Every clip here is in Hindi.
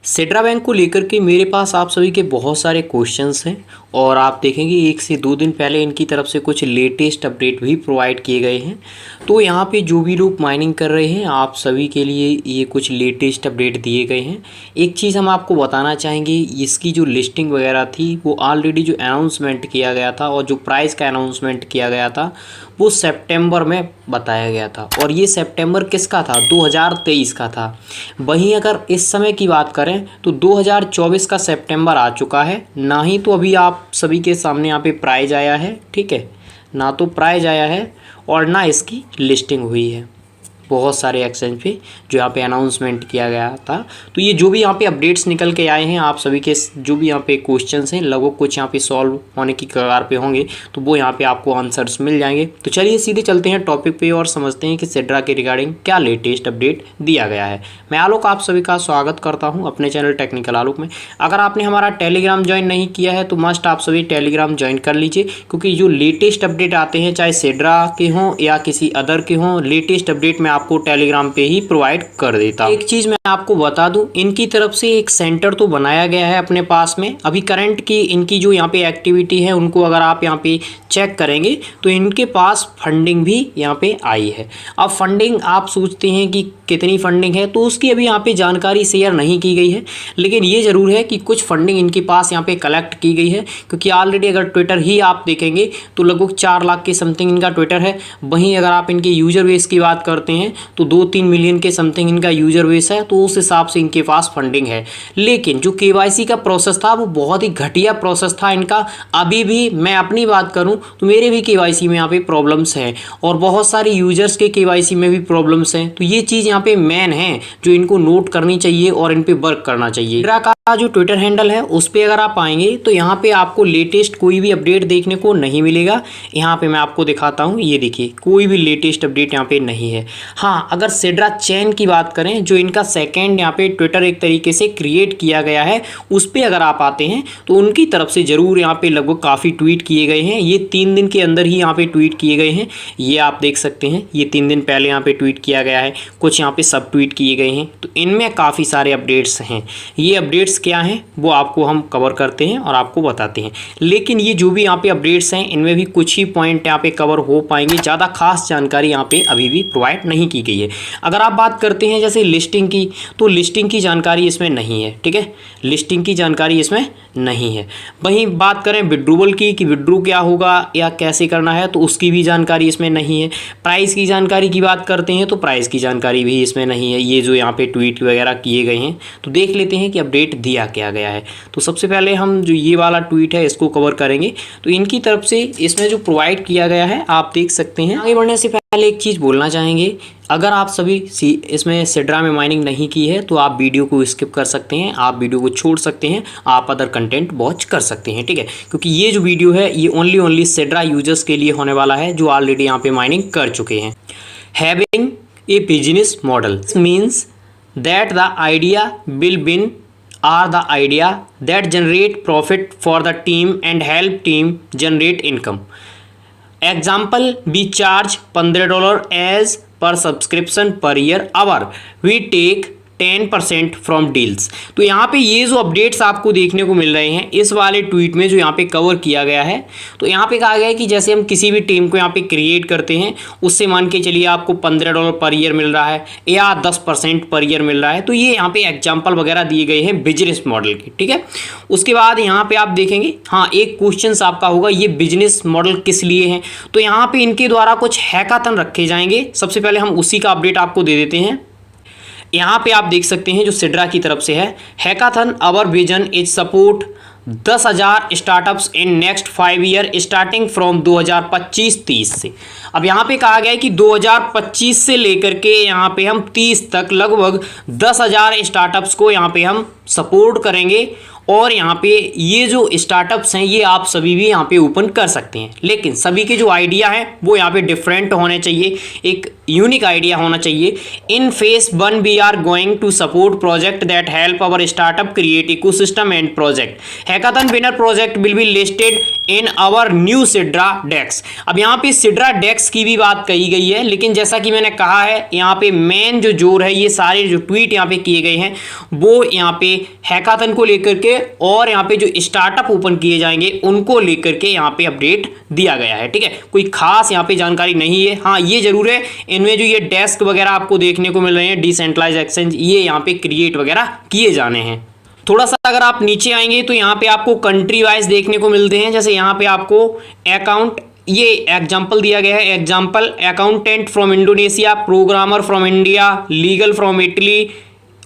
सेड्रा बैंक को लेकर के मेरे पास आप सभी के बहुत सारे क्वेश्चंस हैं और आप देखेंगे 1 से 2 दिन पहले इनकी तरफ से कुछ लेटेस्ट अपडेट भी प्रोवाइड किए गए हैं। तो यहाँ पे जो भी लोग माइनिंग कर रहे हैं आप सभी के लिए ये कुछ लेटेस्ट अपडेट दिए गए हैं। एक चीज़ हम आपको बताना चाहेंगे, इसकी जो लिस्टिंग वगैरह थी वो ऑलरेडी जो अनाउंसमेंट किया गया था और जो प्राइस का अनाउंसमेंट किया गया था वो सितंबर में बताया गया था और ये सितंबर किसका था, 2023 का था। वहीं अगर इस समय की बात करें तो 2024 का सितंबर आ चुका है, ना ही तो अभी आप सभी के सामने यहाँ पे प्राइस आया है, ठीक है, ना तो प्राइस आया है और ना इसकी लिस्टिंग हुई है बहुत सारे एक्सचेंज पे जो यहाँ पे अनाउंसमेंट किया गया था। तो ये जो भी यहाँ पे अपडेट्स निकल के आए हैं आप सभी के जो भी यहाँ पे क्वेश्चंस हैं लगभग कुछ यहाँ पे सॉल्व होने की कगार पे होंगे, तो वो यहाँ पे आपको आंसर्स मिल जाएंगे। तो चलिए सीधे चलते हैं टॉपिक पे और समझते हैं कि सेड्रा के रिगार्डिंग क्या लेटेस्ट अपडेट दिया गया है। मैं आलोक आप सभी का स्वागत करता हूँ अपने चैनल टेक्निकल आलोक में। अगर आपने हमारा टेलीग्राम ज्वाइन नहीं किया है तो मस्ट आप सभी टेलीग्राम ज्वाइन कर लीजिए, क्योंकि जो लेटेस्ट अपडेट आते हैं चाहे सेड्रा के हों या किसी अदर के हों, लेटेस्ट अपडेट मैं आपको टेलीग्राम पे ही प्रोवाइड कर देता हूं। एक चीज मैं आपको बता दूं, इनकी तरफ से एक सेंटर तो बनाया गया है अपने पास में। अभी करंट की इनकी जो यहाँ पे एक्टिविटी है उनको अगर आप यहाँ पे चेक करेंगे तो इनके पास फंडिंग भी यहाँ पे आई है। अब फंडिंग आप सोचते हैं कि कितनी फंडिंग है, तो उसकी अभी यहाँ पे जानकारी शेयर नहीं की गई है, लेकिन ये ज़रूर है कि कुछ फंडिंग इनके पास यहाँ पे कलेक्ट की गई है। क्योंकि ऑलरेडी अगर ट्विटर ही आप देखेंगे तो लगभग 4 लाख के समथिंग इनका ट्विटर है। वहीं अगर आप इनके यूजर बेस की बात करते हैं तो 2-3 मिलियन के समथिंग इनका यूजर बेस है, तो उस हिसाब से इनके पास फंडिंग है। लेकिन जो केवाईसी का प्रोसेस था वो बहुत ही घटिया प्रोसेस था इनका। अभी भी मैं अपनी बात करूं तो मेरे भी केवाईसी में यहाँ पे प्रॉब्लम्स हैं और बहुत सारे यूजर्स के केवाईसी में भी प्रॉब्लम्स हैं। तो ये चीज़ यहाँ पे मेन है जो इनको नोट करनी चाहिए और इन पे वर्क करना चाहिए। सेड्रा का जो ट्विटर हैंडल है उस पर अगर आप आएंगे तो यहाँ पे आपको लेटेस्ट कोई भी अपडेट देखने को नहीं मिलेगा। यहाँ पे मैं आपको दिखाता हूँ, ये देखिए कोई भी लेटेस्ट अपडेट यहाँ पे नहीं है। हाँ, अगर सेड्रा चेन की बात करें जो इनका सेकेंड यहाँ पे ट्विटर एक तरीके से क्रिएट किया गया है उस पर अगर आप आते हैं तो उनकी तरफ से ज़रूर यहाँ पे लगभग काफ़ी ट्वीट किए गए हैं। ये 3 दिन के अंदर ही यहाँ पे ट्वीट किए गए हैं, ये आप देख सकते हैं। ये 3 दिन पहले यहाँ पे ट्वीट किया गया है, कुछ यहाँ पे सब ट्वीट किए गए हैं। तो इनमें काफ़ी सारे अपडेट्स हैं। ये अपडेट्स क्या हैं वो आपको हम कवर करते हैं और आपको बताते हैं। लेकिन ये जो भी यहाँ पे अपडेट्स हैं इनमें भी कुछ ही पॉइंट यहाँ पे कवर हो पाएंगे, ज़्यादा खास जानकारी यहाँ पे अभी भी प्रोवाइड नहीं की गई है। अगर आप बात करते हैं जैसे लिस्टिंग की, तो लिस्टिंग की जानकारी इसमें नहीं है, ठीक है, लिस्टिंग की जानकारी इसमें नहीं है। वहीं बात करें विड्रूवल की कि विड्रू क्या होगा या कैसे करना है, तो उसकी भी जानकारी इसमें नहीं है। प्राइस की जानकारी की बात करते हैं तो प्राइस की जानकारी भी इसमें नहीं है। ये जो यहाँ पे ट्वीट वगैरह किए गए हैं, तो देख लेते हैं कि अपडेट दिया क्या गया है। तो सबसे पहले हम जो ये वाला ट्वीट है इसको कवर करेंगे। तो इनकी तरफ से इसमें जो प्रोवाइड किया गया है आप देख सकते हैं। आगे बढ़ने से पहले एक चीज़ बोलना चाहेंगे, अगर आप सभी इसमें सेड्रा में माइनिंग नहीं की है तो आप वीडियो को स्किप कर सकते हैं, आप वीडियो को छोड़ सकते हैं, आप अदर कंटेंट वॉच कर सकते हैं, ठीक है। क्योंकि ये जो वीडियो है ये ओनली सेड्रा यूजर्स के लिए होने वाला है जो ऑलरेडी यहाँ पे माइनिंग कर चुके हैं। Having a business model means that the idea will win are the idea that generate profit for the team and help team generate income. Example, we charge $15 as per subscription per year hour. We take 10% from deals. तो यहाँ पे ये जो अपडेट्स आपको देखने को मिल रहे हैं इस वाले ट्वीट में जो यहाँ पे कवर किया गया है, तो यहाँ पे कहा गया है कि जैसे हम किसी भी टीम को यहाँ पे क्रिएट करते हैं उससे मान के चलिए आपको $15 पर ईयर मिल रहा है या 10% पर ईयर मिल रहा है। तो ये यहाँ पे एग्जाम्पल वगैरह दिए गए हैं बिजनेस मॉडल के, ठीक है। उसके बाद यहाँ पे आप देखेंगे, हाँ, एक क्वेश्चन आपका होगा ये बिजनेस मॉडल किस लिए है। तो यहाँ पे इनके द्वारा कुछ हैकाथन रखे जाएंगे। सबसे पहले हम उसी का अपडेट आपको दे देते हैं। यहाँ पे आप देख सकते हैं जो सेड्रा की तरफ से है, hackathon our vision is support 10,000 startups in next 5 year starting from 2025-30 से। अब यहाँ पे कहा गया है कि 2025 से लेकर के यहाँ पे हम 30 तक लगभग 10,000 स्टार्टअप्स को यहाँ पे हम सपोर्ट करेंगे। और यहाँ पे ये जो स्टार्टअप्स हैं ये आप सभी भी यहाँ पे ओपन कर सकते हैं, लेकिन सभी के जो आइडिया है वो यहाँ पे डिफरेंट होने चाहिए, एक यूनिक आइडिया होना चाहिए। In phase 1 we are going to support project that help our startup create ecosystem and project. Hackathon winner project will be listed in our new सिड्रा डेक्स। अब यहाँ पे सिड्रा डेक्स की भी बात कही गई है, लेकिन जैसा कि मैंने कहा है यहाँ पे मेन जो जोर है, ये सारे जो ट्वीट यहाँ पे किए गए हैं वो यहाँ पे हैकाथन को लेकर के और यहाँ पे जो स्टार्टअप ओपन किए जाएंगे उनको लेकर के यहाँ पे अपडेट दिया गया है। ठीक है, कोई खास यहाँ पे जानकारी नहीं है। हाँ, ये जरूर है इनमें जो ये डेस्क वगैरह आपको देखने को मिल रहे हैं डिसेंट्रलाइज एक्सचेंज, ये यहाँ पे क्रिएट वगैरह किए जाने हैं। थोड़ा सा अगर आप नीचे आएंगे तो यहाँ पे आपको कंट्री वाइज देखने को मिलते हैं। जैसे यहाँ पे आपको अकाउंट, ये एग्जाम्पल दिया गया है, example accountant from Indonesia, programmer from India, legal from Italy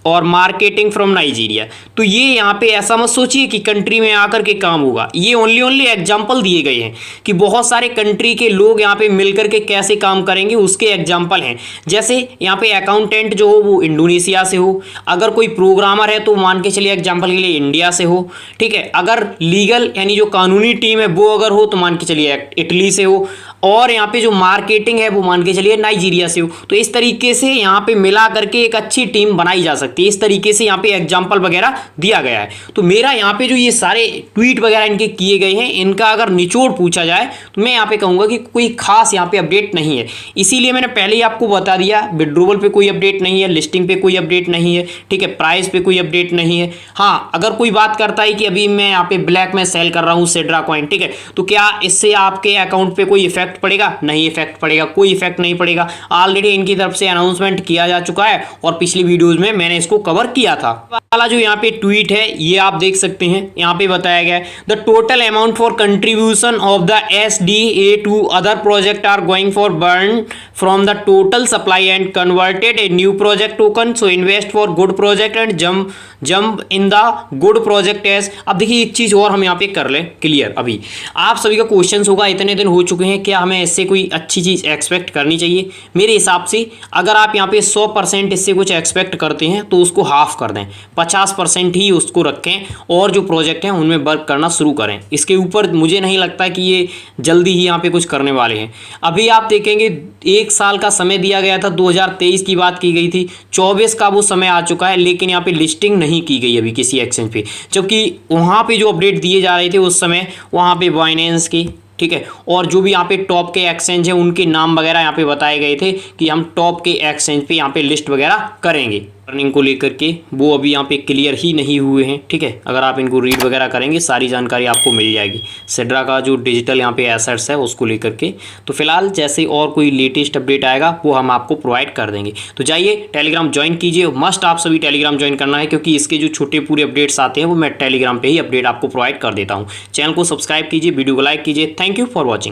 और मार्केटिंग फ्रॉम नाइजीरिया। तो ये यहाँ पे ऐसा मत सोचिए कि कंट्री में आकर के काम होगा, ये ओनली एग्जाम्पल दिए गए हैं कि बहुत सारे कंट्री के लोग यहाँ पे मिलकर के कैसे काम करेंगे, उसके एग्जाम्पल हैं। जैसे यहाँ पे अकाउंटेंट जो हो वो इंडोनेशिया से हो, अगर कोई प्रोग्रामर है तो मान के चलिए एग्जाम्पल के लिए इंडिया से हो। ठीक है, अगर लीगल यानी जो कानूनी टीम है वो अगर हो तो मान के चलिए इटली से हो, और यहाँ पे जो मार्केटिंग है वो मान के चलिए नाइजीरिया से हो। तो इस तरीके से यहाँ पे मिला करके एक अच्छी टीम बनाई जा सकती है। इस तरीके से यहाँ पे एग्जाम्पल वगैरह दिया गया है। तो मेरा यहाँ पे जो ये सारे ट्वीट वगैरह इनके किए गए हैं, इनका अगर निचोड़ पूछा जाए तो मैं यहाँ पे कहूँगा कि कोई खास यहाँ पे अपडेट नहीं है। इसीलिए मैंने पहले ही आपको बता दिया, विड्रोवल पे कोई अपडेट नहीं है, लिस्टिंग पे कोई अपडेट नहीं है, ठीक है, प्राइस पे कोई अपडेट नहीं है। हाँ, अगर कोई बात करता है कि अभी मैं यहाँ पे ब्लैक में सेल कर रहा हूँ सिड्रा कॉइन, ठीक है, तो क्या इससे आपके अकाउंट पे कोई इफेक्ट पड़ेगा? नहीं इफेक्ट पड़ेगा, कोई इफेक्ट नहीं पड़ेगा। ऑलरेडी इनकी तरफ से अनाउंसमेंट किया जा चुका है और पिछली वीडियोस में मैंने इसको कवर किया था। वाला जो यहाँ पे ट्वीट है ये आप देख सकते हैं, यहाँ पे बताया गया है the total amount for contribution of the SDA to other project are going for burn from the total supply and converted a new project token, so invest for good project and jump in the good project edge. अब देखिए एक चीज और हम यहाँ पे कर ले क्लियर। अभी आप सभी का क्वेश्चन होगा इतने दिन हो चुके हैं, क्या हमें इससे कोई अच्छी चीज एक्सपेक्ट करनी चाहिए? मेरे हिसाब से अगर आप यहाँ पे 100% इससे कुछ एक्सपेक्ट करते हैं तो उसको हाफ कर दें, 50% ही उसको रखें और जो प्रोजेक्ट हैं उनमें वर्क करना शुरू करें। इसके ऊपर मुझे नहीं लगता कि ये जल्दी ही यहाँ पे कुछ करने वाले हैं। अभी आप देखेंगे 1 साल का समय दिया गया था, 2023 की बात की गई थी, 24 का वो समय आ चुका है, लेकिन यहाँ पे लिस्टिंग नहीं की गई अभी किसी एक्सचेंज पे, जबकि वहाँ पे जो अपडेट दिए जा रहे थे उस समय वहाँ पे बाइनेंस की, ठीक है, और जो भी यहाँ पे टॉप के एक्सचेंज है उनके नाम वगैरह यहाँ पे बताए गए थे कि हम टॉप के एक्सचेंज पे यहाँ पे लिस्ट वगैरह करेंगे। अर्निंग को लेकर के वो अभी यहाँ पे क्लियर ही नहीं हुए हैं। ठीक है, अगर आप इनको रीड वगैरह करेंगे सारी जानकारी आपको मिल जाएगी सिड्रा का जो डिजिटल यहाँ पे एसेट्स है उसको लेकर के। तो फिलहाल जैसे और कोई लेटेस्ट अपडेट आएगा वो हम आपको प्रोवाइड कर देंगे। तो जाइए टेलीग्राम ज्वाइन कीजिए, मस्ट आप सभी टेलीग्राम ज्वाइन करना है, क्योंकि इसके जो छोटे पूरे अपडेट्स आते हैं वो मैं टेलीग्राम पर ही अपडेट आपको प्रोवाइड कर देता हूँ। चैनल को सब्सक्राइब कीजिए, वीडियो को लाइक कीजिए। Thank you for watching.